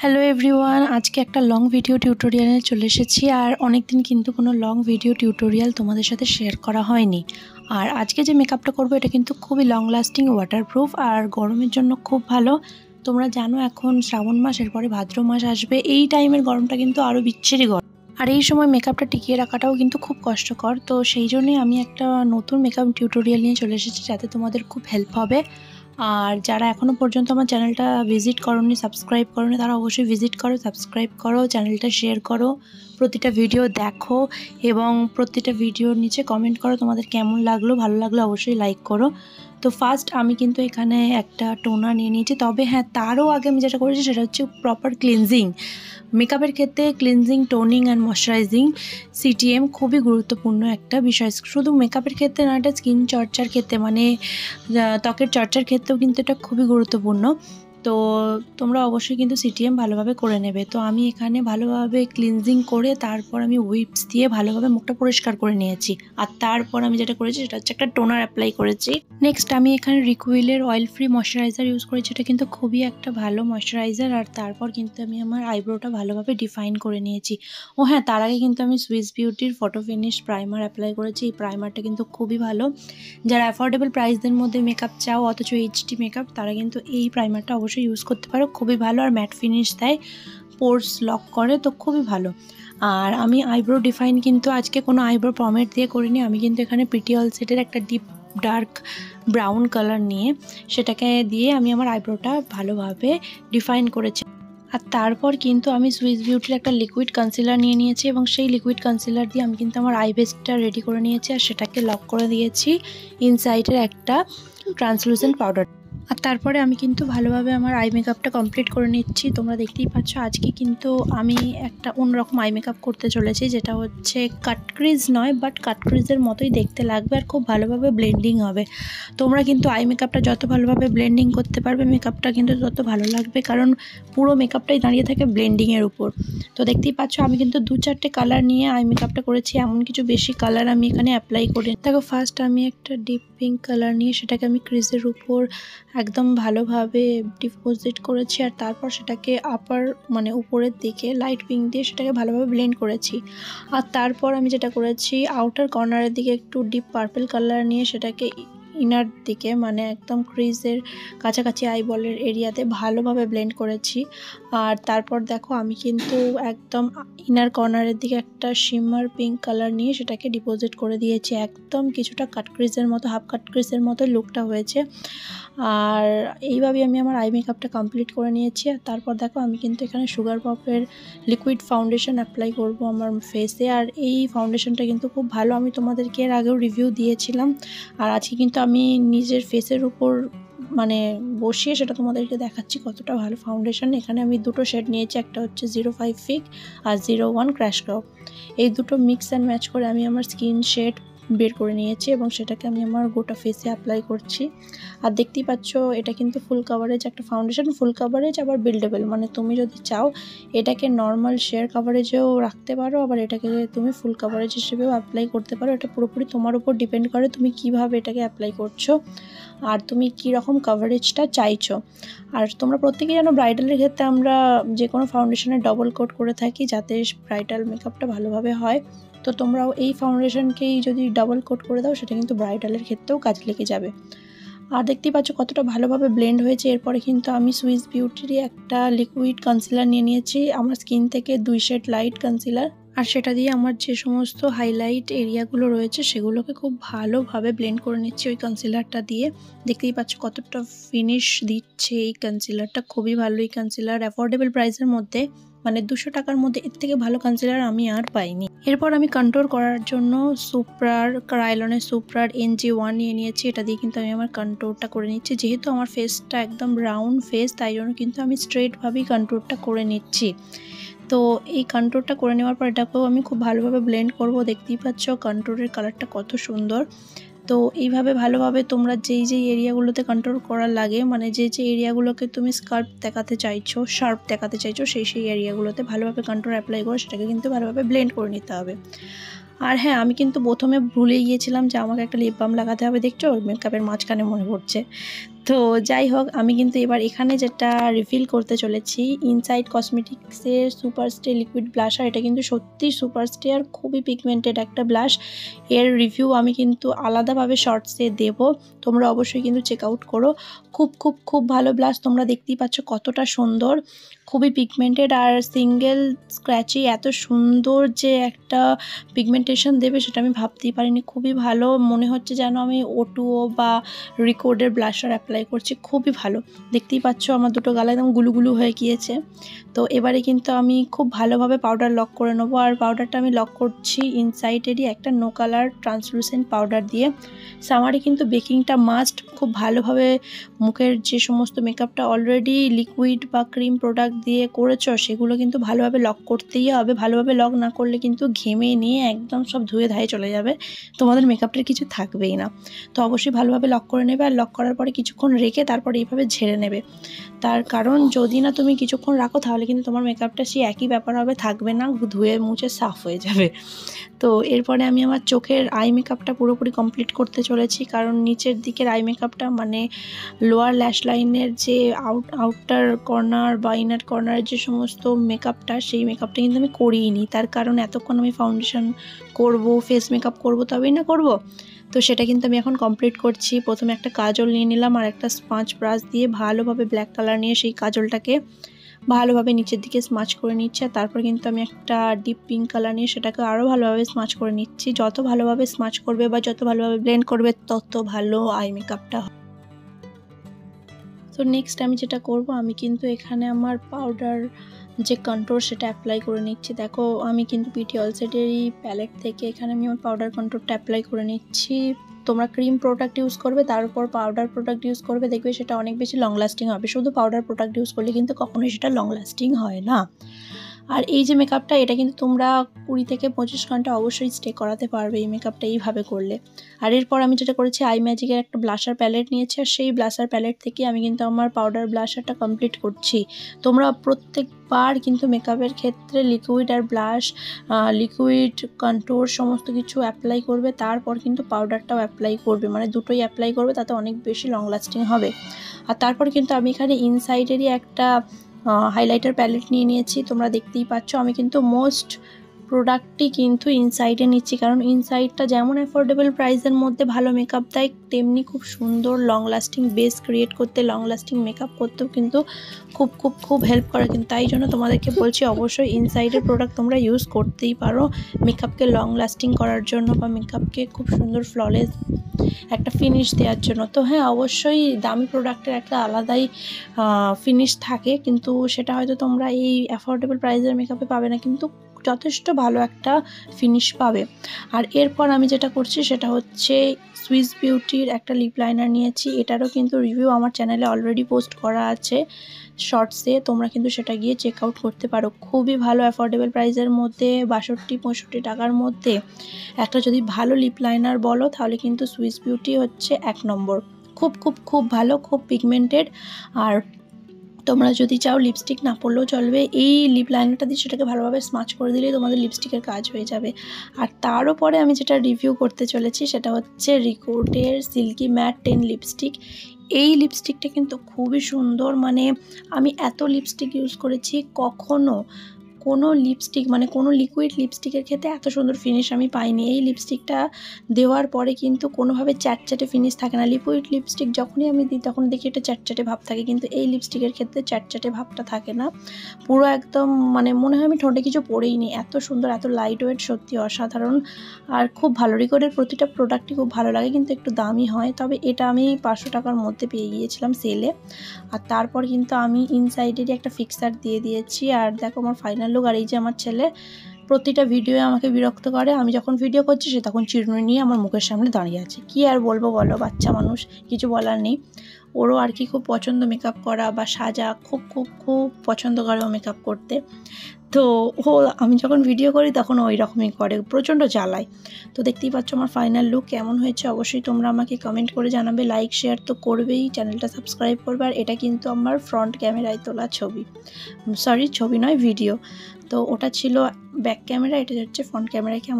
Hello everyone, আজকে একটা long video টিউটোরিয়ালে চলে এসেছি। আর অনেক দিন কিন্তু কোনো লং ভিডিও টিউটোরিয়াল তোমাদের সাথে শেয়ার করা হয়নি। আর আজকে যে মেকআপটা করবো এটা কিন্তু খুবই লং লাস্টিং, ওয়াটারপ্রুফ আর গরমের জন্য খুব ভালো। তোমরা জানো এখন শ্রাবণ মাস, এরপরে ভাদ্র মাস আসবে। এই টাইমের গরমটা কিন্তু আরও বিচ্ছিরি গরম, আর এই সময় মেকআপটা টিকিয়ে রাখাটাও কিন্তু খুব কষ্টকর। তো সেই জন্যই আমি একটা নতুন মেকআপ টিউটোরিয়াল নিয়ে চলে এসেছি, যাতে তোমাদের খুব হেল্প হবে। আর যারা এখনও পর্যন্ত আমার চ্যানেলটা ভিজিট করোনি, সাবস্ক্রাইব করোনি, তারা অবশ্যই ভিজিট করো, সাবস্ক্রাইব করো, চ্যানেলটা শেয়ার করো, প্রতিটা ভিডিও দেখো এবং প্রতিটা ভিডিওর নিচে কমেন্ট করো তোমাদের কেমন লাগলো। ভালো লাগলো অবশ্যই লাইক করো। তো ফার্স্ট আমি কিন্তু এখানে একটা টোনার নিয়ে নিয়েছি, তবে হ্যাঁ তারও আগে আমি যেটা করেছি সেটা হচ্ছে প্রপার ক্লিনজিং। মেকআপের ক্ষেত্রে cleansing, toning and moisturising, CTM খুবই গুরুত্বপূর্ণ একটা বিষয়। শুধু মেকআপের ক্ষেত্রে না, এটা স্কিন চর্চার ক্ষেত্রে, মানে ত্বকের চর্চার ক্ষেত্রেও কিন্তু এটা খুবই গুরুত্বপূর্ণ। তো তোমরা অবশ্যই কিন্তু সিটিএম ভালোভাবে করে নেবে। তো আমি এখানে ভালোভাবে ক্লিনজিং করে তারপর আমি উইপস দিয়ে ভালোভাবে মুখটা পরিষ্কার করে নিয়েছি। আর তারপর আমি যেটা করেছি সেটা হচ্ছে একটা টোনার অ্যাপ্লাই করেছি। নেক্সট আমি এখানে রিকুইলের অয়েল ফ্রি ময়শ্চারাইজার ইউজ করেছি, এটা কিন্তু খুবই একটা ভালো ময়শ্চারাইজার। আর তারপর কিন্তু আমি আমার আইব্রোটা ভালোভাবে ডিফাইন করে নিয়েছি। ও হ্যাঁ, তার আগে কিন্তু আমি সুইস বিউটির ফটো ফিনিশ প্রাইমার অ্যাপ্লাই করেছি। এই প্রাইমারটা কিন্তু খুবই ভালো। যারা অ্যাফোর্ডেবল প্রাইসদের মধ্যে মেকআপ চাও অথচ এইচডি মেকআপ, তারা কিন্তু এই প্রাইমারটা অবশ্যই ইউজ করতে পারো। খুবই ভালো আর ম্যাট ফিনিশ দেয়, পোর্স লক করে, তো খুবই ভালো। আর আমি আইব্রো ডিফাইন কিন্তু আজকে কোনো আইব্রো পমেড দিয়ে করিনি। আমি কিন্তু এখানে প্রিটি অল সেটের একটা ডিপ ডার্ক ব্রাউন কালার নিয়ে সেটাকে দিয়ে আমি আমার আইব্রোটা ভালোভাবে ডিফাইন করেছি। আর তারপর কিন্তু আমি সুইস বিউটির একটা লিকুইড কনসিলার নিয়ে নিয়েছি এবং সেই লিকুইড কনসিলার দিয়ে আমি কিন্তু আমার আই বেসটা রেডি করে নিয়েছি আর সেটাকে লক করে দিয়েছি ইনসাইডের একটা ট্রান্সলুসেন্ট পাউডার। আর তারপরে আমি কিন্তু ভালোভাবে আমার আই মেকআপটা কমপ্লিট করে নিচ্ছি। তোমরা দেখতেই পাচ্ছ আজকে কিন্তু আমি একটা অন্যরকম আই মেকআপ করতে চলেছি, যেটা হচ্ছে কাট ক্রিজ নয়, বাট কাট ক্রিজের মতোই দেখতে লাগবে আর খুব ভালোভাবে ব্লেন্ডিং হবে। তোমরা কিন্তু আই মেকআপটা যত ভালোভাবে ব্লেন্ডিং করতে পারবে মেকআপটা কিন্তু তত ভালো লাগবে, কারণ পুরো মেকআপটাই দাঁড়িয়ে থাকে ব্লেন্ডিংয়ের উপর। তো দেখতেই পাচ্ছ আমি কিন্তু 2-4টে কালার নিয়ে আই মেকআপটা করেছি, এমন কিছু বেশি কালার আমি এখানে অ্যাপ্লাই করি। দেখো ফার্স্ট আমি একটা ডিপ পিঙ্ক কালার নিয়ে সেটাকে আমি ক্রিজের উপর একদম ভালোভাবে ডিপোজিট করেছি আর তারপর সেটাকে আপার মানে উপরের দিকে লাইট পিঙ্ক দিয়ে সেটাকে ভালোভাবে ব্লেন্ড করেছি। আর তারপর আমি যেটা করেছি আউটার কর্নারের দিকে একটু ডিপ পার্পল কালার নিয়ে সেটাকে ইনার দিকে মানে একদম ক্রিজের কাছাকাছি আইবলের এরিয়াতে ভালোভাবে ব্লেন্ড করেছি। আর তারপর দেখো আমি কিন্তু একদম ইনার কর্নারের দিকে একটা শিমার পিঙ্ক কালার নিয়ে সেটাকে ডিপোজিট করে দিয়েছি। একদম কিছুটা কাট ক্রিজের মতো, হাফ কাট ক্রিজের মতো লুকটা হয়েছে। আর এইভাবে আমি আমার আই মেকআপটা কমপ্লিট করে নিয়েছি। আর তারপর দেখো আমি কিন্তু এখানে সুগার পপের লিকুইড ফাউন্ডেশন অ্যাপ্লাই করব আমার ফেসে। আর এই ফাউন্ডেশনটা কিন্তু খুব ভালো, আমি তোমাদেরকে এর আগেও রিভিউ দিয়েছিলাম। আর আজকে কিন্তু আমি নিজের ফেসের উপর মানে বসিয়ে সেটা তোমাদেরকে দেখাচ্ছি কতটা ভালো ফাউন্ডেশন। এখানে আমি দুটো শেড নিয়েছি, একটা হচ্ছে 05 ফিগ আর 01 ক্র্যাশ ক্রপ। এই দুটো মিক্স অ্যান্ড ম্যাচ করে আমি আমার স্কিন শেড বের করে নিয়েছি এবং সেটাকে আমি আমার গোটা ফেসে অ্যাপ্লাই করছি। আর দেখতেই পাচ্ছ এটা কিন্তু ফুল কাভারেজ একটা ফাউন্ডেশন, ফুল কাভারেজ আবার বিল্ডেবল, মানে তুমি যদি চাও এটাকে নর্মাল শেয়ার কাভারেজেও রাখতে পারো, আবার এটাকে তুমি ফুল কাভারেজ হিসেবেও অ্যাপ্লাই করতে পারো। এটা পুরোপুরি তোমার উপর ডিপেন্ড করে তুমি কিভাবে এটাকে অ্যাপ্লাই করছো আর তুমি কী রকম কাভারেজটা চাইছো। আর তোমরা প্রত্যেকেই জানো ব্রাইডালের ক্ষেত্রে আমরা যে কোনো ফাউন্ডেশনের ডবল কোট করে থাকি যাতে ব্রাইডাল মেকআপটা ভালোভাবে হয়। তো তোমরাও এই ফাউন্ডেশনকেই যদি ডাবল কোট করে দাও সেটা কিন্তু ব্রাইডালের ক্ষেত্রেও কাজ লেগে যাবে। আর দেখতেই পাচ্ছ কতটা ভালোভাবে ব্লেন্ড হয়েছে। এরপরে কিন্তু আমি সুইস বিউটিরই একটা লিকুইড কনসিলার নিয়ে নিয়েছি আমার স্কিন থেকে 2 শেড লাইট কনসিলার, আর সেটা দিয়ে আমার যে সমস্ত হাইলাইট এরিয়াগুলো রয়েছে সেগুলোকে খুব ভালোভাবে ব্লেন্ড করে নিচ্ছি ওই কনসিলারটা দিয়ে। দেখতেই পাচ্ছ কতটা ফিনিশ দিচ্ছে এই কনসিলারটা, খুবই ভালো এই কনসিলার। অ্যাফোর্ডেবল প্রাইসের মধ্যে মানে 200 টাকার মধ্যে এর থেকে ভালো কনসিলার আমি আর পাইনি। এরপর আমি কন্ট্রোল করার জন্য ক্রায়োলনের সুপ্রার NG1 নিয়ে নিয়েছি, এটা দিয়ে কিন্তু আমি আমার কন্ট্রোলটা করে নিচ্ছি। যেহেতু আমার ফেসটা একদম রাউন্ড ফেস, তাই জন্য কিন্তু আমি স্ট্রেটভাবেই কন্ট্রোলটা করে নিচ্ছি। তো এই কন্ট্রোলটা করে নেওয়ার পর এটাকেও আমি খুব ভালোভাবে ব্লেন্ড করব। দেখতেই পাচ্ছ কন্ট্রোলের কালারটা কত সুন্দর। তো এইভাবে ভালোভাবে তোমরা যেই এরিয়াগুলোতে কন্ট্রোল করার লাগে, মানে যে এরিয়াগুলোকে তুমি শার্প দেখাতে চাইছো সেই এরিয়াগুলোতে ভালোভাবে কন্ট্রোল অ্যাপ্লাই করে সেটাকে কিন্তু ভালোভাবে ব্লেন্ড করে নিতে হবে। আর হ্যাঁ, আমি কিন্তু প্রথমে ভুলে গিয়েছিলাম যে আমাকে একটা লিপ বাম লাগাতে হবে। দেখছো মেকআপের মাঝখানে মনে পড়ছে। তো যাই হোক, আমি কিন্তু এবার এখানে যেটা রিফিল করতে চলেছি ইনসাইড কসমেটিক্সের সুপার স্টে লিকুইড ব্লাশার। এটা কিন্তু সত্যি সুপার স্টে আর খুবই পিগমেন্টেড একটা ব্লাশ। এর রিভিউ আমি কিন্তু আলাদাভাবে শর্টসে দেব, তোমরা অবশ্যই কিন্তু চেক আউট করো। খুব খুব খুব ভালো ব্লাশ, তোমরা দেখতেই পাচ্ছ কতটা সুন্দর, খুবই পিগমেন্টেড আর সিঙ্গেল স্ক্র্যাচই এত সুন্দর যে একটা পিগমেন্টেশন দেবে সেটা আমি ভাবতেই পারিনি। খুবই ভালো, মনে হচ্ছে যেন আমি O2O বা রিকোর্ডের ব্লাশার অ্যাপ্লাই করছি। খুবই ভালো, দেখতেই পাচ্ছ আমার দুটো গালা একদম গুলুগুলু হয়ে গিয়েছে। তো এবারে কিন্তু আমি খুব ভালোভাবে পাউডার লক করে নেবো। আর পাউডারটা আমি লক করছি ইনসাইডেরই একটা নো কালার ট্রান্সলুসেন্ট পাউডার দিয়ে। সামারে কিন্তু বেকিংটা মাস্ট। খুব ভালোভাবে মুখের যে সমস্ত মেকআপটা অলরেডি লিকুইড বা ক্রিম প্রোডাক্ট দিয়ে করেছো সেগুলো কিন্তু ভালোভাবে লক করতেই হবে। ভালোভাবে লক না করলে কিন্তু ঘেমে নিয়ে একদম সব ধুয়ে ধায়ে চলে যাবে, তোমাদের মেকআপটার কিছু থাকবেই না। তো অবশ্যই ভালোভাবে লক করে নেবে, আর লক করার পরে কিছুক্ষণ রেখে তারপরে এইভাবে ঝেড়ে নেবে। তার কারণ যদি না তুমি কিছুক্ষণ রাখো তাহলে কিন্তু তোমার মেকআপটা সেই একই ব্যাপার হবে, থাকবে না, ধুয়ে মুছে সাফ হয়ে যাবে। তো এরপরে আমি আমার চোখের আই মেকআপটা পুরোপুরি কমপ্লিট করতে চলেছি, কারণ নিচের দিকের আই মেকআপটা মানে লোয়ার ল্যাশ লাইনের যে আউটার কর্নার বা ইনার কর্নারের যে সমস্ত মেকআপটা সেই মেকআপটা কিন্তু আমি করিনি। তার কারণ এতক্ষণ আমি ফাউন্ডেশন করব, ফেস মেকআপ করব, তবেই না করব। তো সেটা কিন্তু আমি এখন কমপ্লিট করছি। প্রথমে একটা কাজল নিয়ে নিলাম আর একটা স্পঞ্জ ব্রাশ দিয়ে ভালোভাবে ব্ল্যাক কালার নিয়ে সেই কাজলটাকে ভালোভাবে নিচের দিকে স্মাচ করে নিচ্ছি। আর তারপর কিন্তু আমি একটা ডিপ পিঙ্ক কালার নিয়ে সেটাকে আরও ভালোভাবে স্মাচ করে নিচ্ছি। যত ভালোভাবে স্মাচ করবে বা যত ভালোভাবে ব্লেন্ড করবে তত ভালো আই মেকআপটা হয়। তো নেক্সট আমি যেটা করব, আমি কিন্তু এখানে আমার পাউডার যে কন্ট্রোল সেটা অ্যাপ্লাই করে নিচ্ছি। দেখো আমি কিন্তু পিটি অলসেটেরই প্যালেট থেকে এখানে আমি আমার পাউডার কন্ট্রোলটা অ্যাপ্লাই করে নিচ্ছি। তোমরা ক্রিম প্রোডাক্ট ইউজ করবে তার উপর পাউডার প্রোডাক্ট ইউজ করবে, দেখবে সেটা অনেক বেশি লং লাস্টিং হবে। শুধু পাউডার প্রোডাক্ট ইউজ করলে কিন্তু কখনোই সেটা লং লাস্টিং হয় না। আর এই যে মেকআপটা, এটা কিন্তু তোমরা 20 থেকে 25 ঘন্টা অবশ্যই স্টে করাতে পারবে এই মেকআপটা এইভাবে করলে। আর এরপর আমি যেটা করেছি, আই ম্যাজিকের একটা ব্লাশার প্যালেট নিয়েছি, আর সেই ব্লাশার প্যালেট থেকে আমি কিন্তু আমার পাউডার ব্লাশারটা কমপ্লিট করছি। তোমরা প্রত্যেকবার কিন্তু মেকআপের ক্ষেত্রে লিকুইড আর ব্লাশ, লিকুইড কন্ট্রোল সমস্ত কিছু অ্যাপ্লাই করবে, তারপর কিন্তু পাউডারটাও অ্যাপ্লাই করবে, মানে দুটোই অ্যাপ্লাই করবে, তাতে অনেক বেশি লং লাস্টিং হবে। আর তারপর কিন্তু আমি এখানে ইনসাইডেরই একটা হাইলাইটার প্যালেট নিয়ে নিয়েছি। তোমরা দেখতেই পাচ্ছ আমি কিন্তু মোস্ট প্রোডাক্টই কিন্তু ইনসাইডে নিচ্ছি, কারণ ইনসাইডটা যেমন অ্যাফোর্ডেবল প্রাইসের মধ্যে ভালো মেকআপ দেয়, তেমনি খুব সুন্দর লং লাস্টিং বেস ক্রিয়েট করতে, লং লাস্টিং মেকআপ করতেও কিন্তু খুব খুব খুব হেল্প করে। কিন্তু তাই জন্য তোমাদেরকে বলছি অবশ্যই ইনসাইডের প্রোডাক্ট তোমরা ইউজ করতেই পারো মেকআপকে লং লাস্টিং করার জন্য বা মেকআপকে খুব সুন্দর ফ্ললেস একটা ফিনিশ দেওয়ার জন্য। তো হ্যাঁ, অবশ্যই দামি প্রোডাক্টের একটা আলাদাই ফিনিশ থাকে, কিন্তু সেটা হয়তো তোমরা এই অ্যাফোর্ডেবল প্রাইসের মেকআপে পাবে না, কিন্তু যথেষ্ট ভালো একটা ফিনিশ পাবে। আর এরপর আমি যেটা করছি সেটা হচ্ছে সুইস বিউটির একটা লিপ লাইনার নিয়েছি। এটারও কিন্তু রিভিউ আমার চ্যানেলে অলরেডি পোস্ট করা আছে শর্টসে, তোমরা কিন্তু সেটা গিয়ে চেক আউট করতে পারো। খুবই ভালো অ্যাফোর্ডেবল প্রাইসের মধ্যে 62-65 টাকার মধ্যে একটা যদি ভালো লিপ লাইনার বলো তাহলে কিন্তু সুইস বিউটি হচ্ছে 1 নম্বর। খুব খুব খুব ভালো, খুব পিগমেন্টেড। আর তোমরা যদি চাও লিপস্টিক না পরলেও চলবে, এই লিপ লাইনারটা দিয়ে সেটাকে ভালোভাবে স্মাচ করে দিলেই তোমাদের লিপস্টিকের কাজ হয়ে যাবে। আর তার উপরে আমি যেটা রিভিউ করতে চলেছি সেটা হচ্ছে রিকোর্ডের সিল্কি ম্যাট 10 লিপস্টিক। এই লিপস্টিকটা কিন্তু খুবই সুন্দর, মানে আমি এত লিপস্টিক ইউজ করেছি, কখনো কোনো লিপস্টিক মানে কোনো লিকুইড লিপস্টিকের ক্ষেত্রে এত সুন্দর ফিনিশ আমি পাইনি। এই লিপস্টিকটা দেওয়ার পরে কিন্তু কোনোভাবে চ্যাটচ্যাটে ফিনিশ থাকে না। লিকুইড লিপস্টিক যখনই আমি দিই তখন দেখি এটা চ্যাটচ্যাটে ভাব থাকে, কিন্তু এই লিপস্টিকের ক্ষেত্রে চ্যাটচ্যাটে ভাবটা থাকে না। পুরো একদম মানে মনে হয় আমি ঠোঁটে কিছু পরেই নি, এত সুন্দর, এত লাইট ওয়েট, সত্যি অসাধারণ। আর খুব ভালো, রিকোর্ডের প্রতিটা প্রোডাক্টই খুব ভালো লাগে, কিন্তু একটু দামি হয়। তবে এটা আমি 500 টাকার মধ্যে পেয়ে গিয়েছিলাম সেলে। আর তারপর কিন্তু আমি ইনসাইডেরই একটা ফিক্সার দিয়ে দিয়েছি। আর দেখো আমার ফাইনাল লুক। আর এই যে আমার ছেলে প্রতিটা ভিডিওয়ে আমাকে বিরক্ত করে, আমি যখন ভিডিও করছি সে তখন চিরুনি নিয়ে আমার মুখের সামনে দাঁড়িয়ে আছে। কি আর বলবো বলো, বাচ্চা মানুষ, কিছু বলার নেই। ওরও আর কি খুব পছন্দ মেকআপ করা বা সাজা, খুব খুব খুব পছন্দ করে ও মেকআপ করতে। তো ও আমি যখন ভিডিও করি তখন ওই রকমই করে, প্রচণ্ড জ্বালায়। তো দেখতেই পাচ্ছ আমার ফাইনাল লুক কেমন হয়েছে অবশ্যই তোমরা আমাকে কমেন্ট করে জানাবে। লাইক শেয়ার তো করবেই, চ্যানেলটা সাবস্ক্রাইব করবে। আর এটা কিন্তু আমার ফ্রন্ট ক্যামেরায় তোলা ছবি, ছবি নয় ভিডিও। তো ওটা ছিল ব্যাক ক্যামেরা, এটা হচ্ছে ফ্রন্ট ক্যামেরায়। কেমন